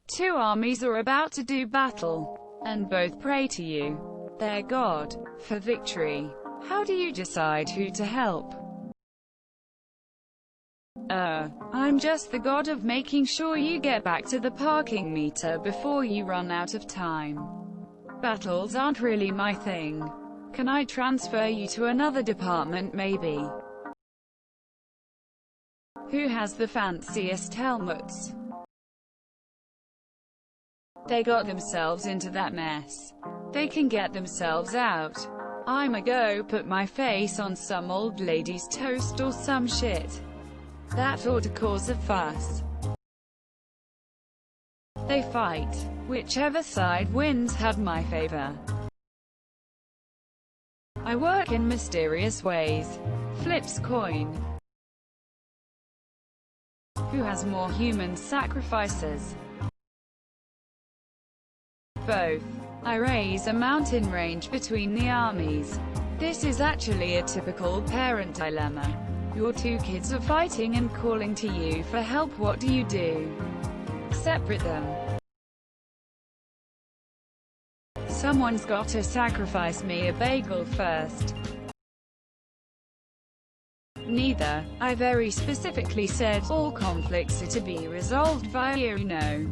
Two armies are about to do battle, and both pray to you, their god, for victory. How do you decide who to help? I'm just the god of making sure you get back to the parking meter before you run out of time. Battles aren't really my thing. Can I transfer you to another department maybe? Who has the fanciest helmets? They got themselves into that mess. They can get themselves out. I'ma go put my face on some old lady's toast or some shit. That ought to cause a fuss. They fight. Whichever side wins had my favor. I work in mysterious ways. Flips coin. Who has more human sacrifices? Both. I raise a mountain range between the armies. This is actually a typical parent dilemma. Your two kids are fighting and calling to you for help. What do you do? Separate them. Someone's got to sacrifice me a bagel first. Neither. I very specifically said, all conflicts are to be resolved via UNO.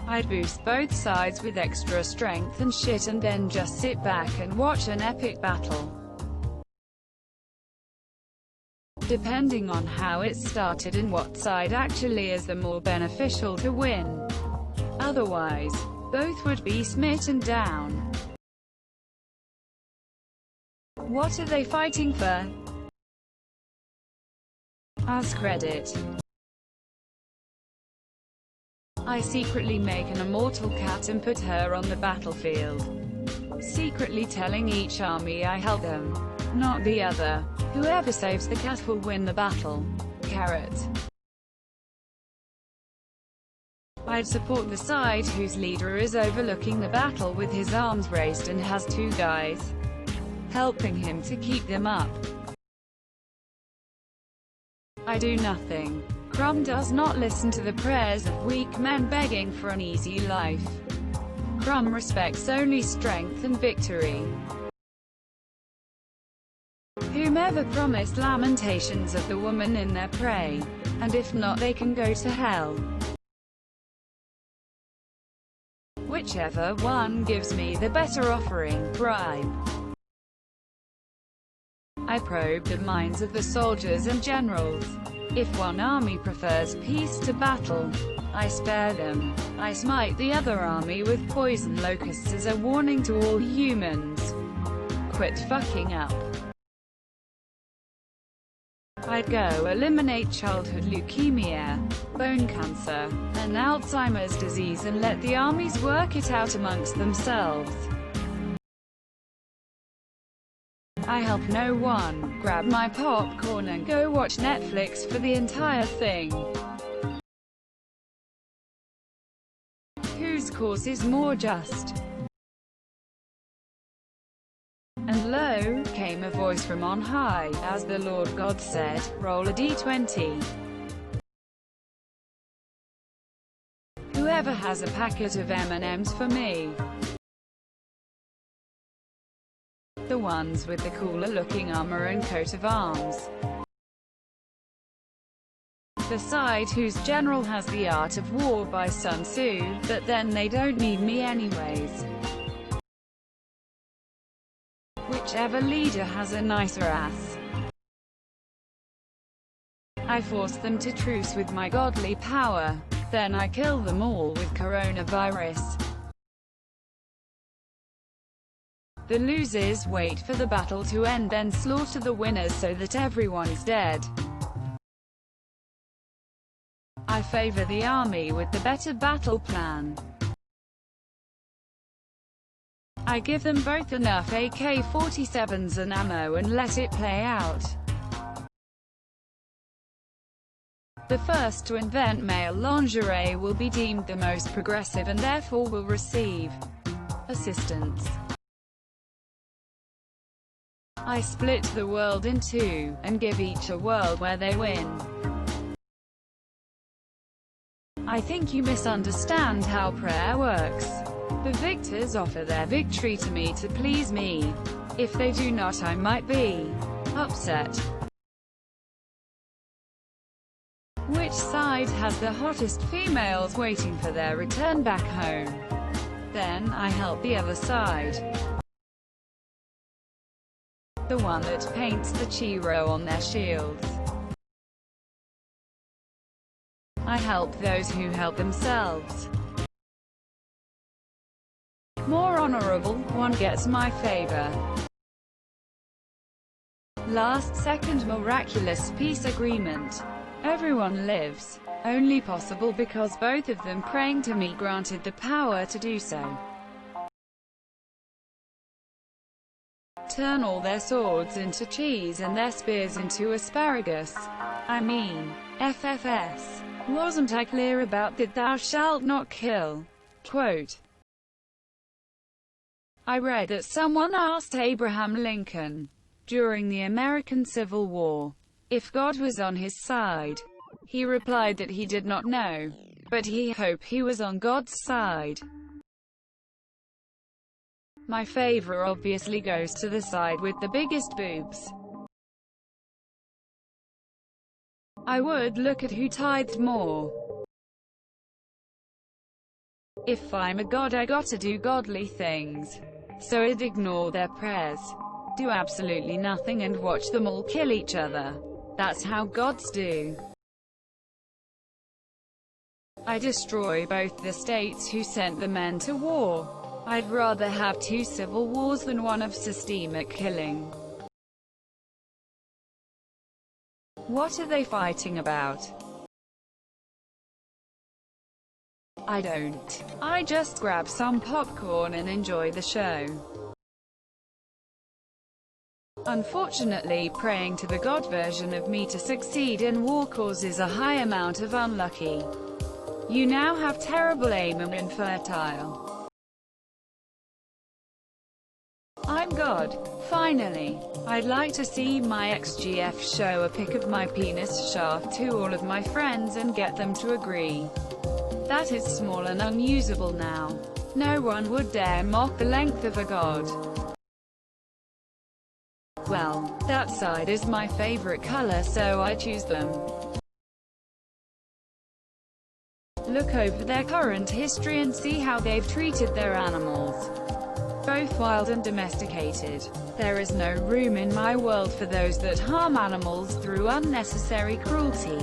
I'd boost both sides with extra strength and shit and then just sit back and watch an epic battle. Depending on how it started and what side actually is the more beneficial to win. Otherwise, both would be smitten down. What are they fighting for? Ask credit. I secretly make an immortal cat and put her on the battlefield. Secretly telling each army I help them, not the other. Whoever saves the cat will win the battle. Carrot. I'd support the side whose leader is overlooking the battle with his arms raised and has two guys helping him to keep them up. I do nothing. Crumb does not listen to the prayers of weak men begging for an easy life. Crumb respects only strength and victory. Whomever promised lamentations of the woman in their prey, and if not they can go to hell. Whichever one gives me the better offering, bribe. I probe the minds of the soldiers and generals. If one army prefers peace to battle, I spare them. I smite the other army with poison locusts as a warning to all humans. Quit fucking up. I'd go eliminate childhood leukemia, bone cancer, and Alzheimer's disease and let the armies work it out amongst themselves. I help no one. Grab my popcorn and go watch Netflix for the entire thing. Whose cause is more just? And lo, came a voice from on high, as the Lord God said, roll a d20. Whoever has a packet of M&Ms for me. The ones with the cooler-looking armor and coat of arms. The side whose general has The Art of War by Sun Tzu, but then they don't need me anyways. Whichever leader has a nicer ass. I force them to truce with my godly power. Then I kill them all with coronavirus. The losers wait for the battle to end, then slaughter the winners so that everyone's dead. I favor the army with the better battle plan. I give them both enough AK-47s and ammo and let it play out. The first to invent male lingerie will be deemed the most progressive and therefore will receive assistance. I split the world in two, and give each a world where they win. I think you misunderstand how prayer works. The victors offer their victory to me to please me. If they do not, I might be upset. Which side has the hottest females waiting for their return back home? Then I help the other side. The one that paints the Chiro on their shields. I help those who help themselves. More honorable one gets my favor. Last second miraculous peace agreement. Everyone lives. Only possible because both of them praying to me granted the power to do so. Turn all their swords into cheese and their spears into asparagus. I mean, FFS. Wasn't I clear about that thou shalt not kill? Quote. I read that someone asked Abraham Lincoln, during the American Civil War, if God was on his side. He replied that he did not know, but he hoped he was on God's side. My favor obviously goes to the side with the biggest boobs. I would look at who tithed more. If I'm a god, I gotta do godly things. So I'd ignore their prayers, do absolutely nothing and watch them all kill each other. That's how gods do. I destroy both the states who sent the men to war. I'd rather have 2 civil wars than one of systemic killing. What are they fighting about? I don't. I just grab some popcorn and enjoy the show. Unfortunately, praying to the God version of me to succeed in war causes a high amount of unlucky. You now have terrible aim and infertile. I'm God. Finally. I'd like to see my ex-GF show a pic of my penis shaft to all of my friends and get them to agree. That is small and unusable now. No one would dare mock the length of a god. Well, that side is my favorite color, so I choose them. Look over their current history and see how they've treated their animals. Both wild and domesticated. There is no room in my world for those that harm animals through unnecessary cruelty.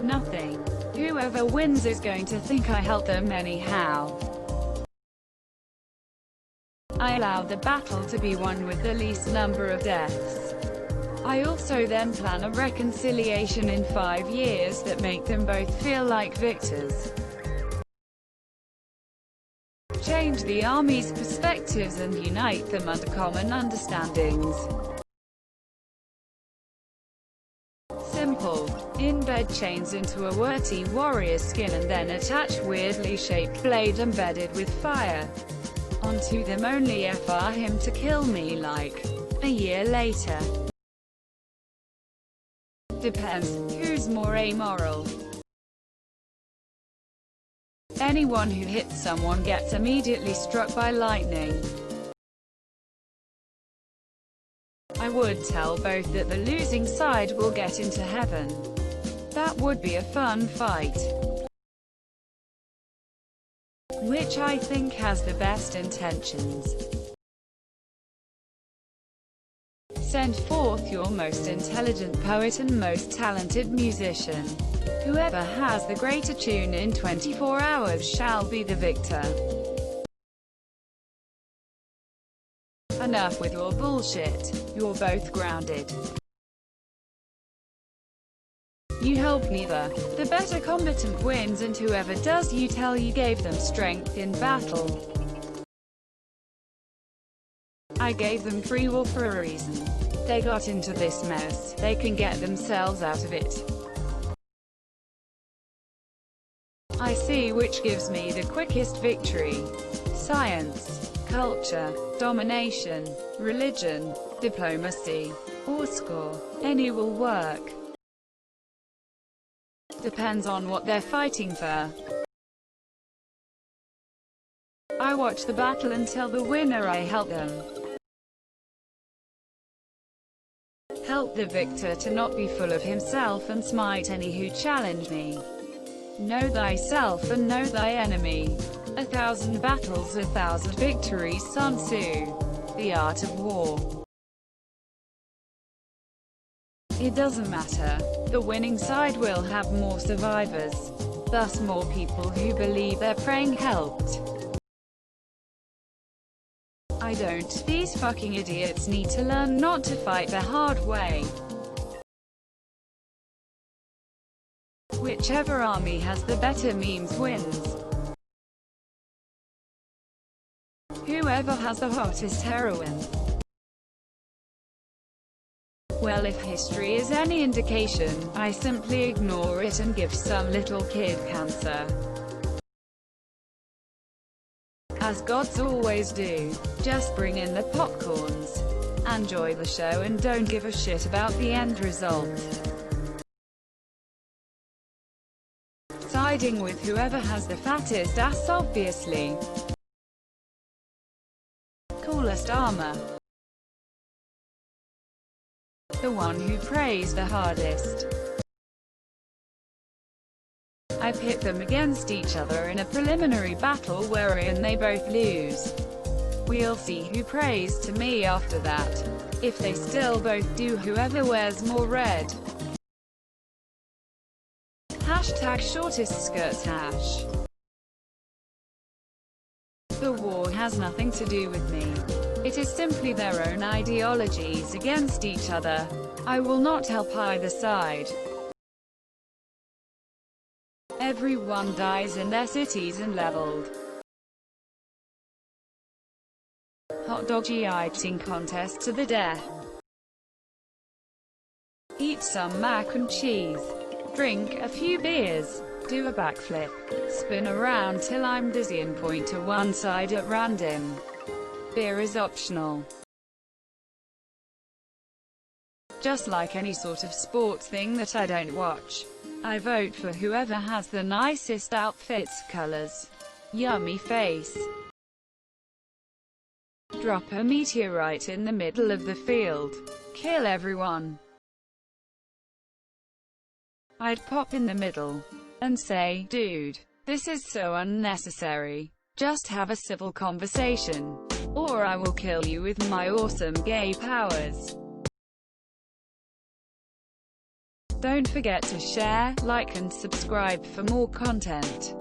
Nothing. Whoever wins is going to think I helped them anyhow. I allow the battle to be won with the least number of deaths. I also then plan a reconciliation in 5 years that make them both feel like victors. Change the army's perspectives and unite them under common understandings. Simple. Embed chains into a worthy warrior's skin and then attach weirdly shaped blade embedded with fire onto them, only for him to kill me like a year later. Depends who's more amoral. Anyone who hits someone gets immediately struck by lightning. I would tell both that the losing side will get into heaven. That would be a fun fight. Which I think has the best intentions. Send forth your most intelligent poet and most talented musician. Whoever has the greater tune in 24 hours shall be the victor. Enough with your bullshit. You're both grounded. You help neither. The better combatant wins, and whoever does you tell you gave them strength in battle. I gave them free will for a reason. They got into this mess. They can get themselves out of it. I see which gives me the quickest victory. Science, culture, domination, religion, diplomacy, or score. Any will work. Depends on what they're fighting for. I watch the battle until the winner. I help them. Help the victor to not be full of himself and smite any who challenge me. Know thyself and know thy enemy. 1,000 battles, 1,000 victories. Sun Tzu. The Art of War. It doesn't matter. The winning side will have more survivors. Thus more people who believe their praying helped. I don't. These fucking idiots need to learn not to fight the hard way. Whichever army has the better memes wins. Whoever has the hottest heroine. Well, if history is any indication, I simply ignore it and give some little kid cancer. As gods always do. Just bring in the popcorns. Enjoy the show and don't give a shit about the end result. Siding with whoever has the fattest ass, obviously. Coolest armor. The one who prays the hardest. I pit them against each other in a preliminary battle wherein they both lose. We'll see who prays to me after that. If they still both do, whoever wears more red. Hashtag shortest skirts hash. The war has nothing to do with me. It is simply their own ideologies against each other. I will not help either side. Everyone dies in their cities and leveled. Hot dog eating contest to the death. Eat some mac and cheese. Drink a few beers. Do a backflip. Spin around till I'm dizzy and point to one side at random. Beer is optional. Just like any sort of sports thing that I don't watch. I vote for whoever has the nicest outfits, colors. Yummy face. Drop a meteorite in the middle of the field. Kill everyone. I'd pop in the middle. And say, dude, this is so unnecessary. Just have a civil conversation. Or I will kill you with my awesome gay powers. Don't forget to share, like and subscribe for more content.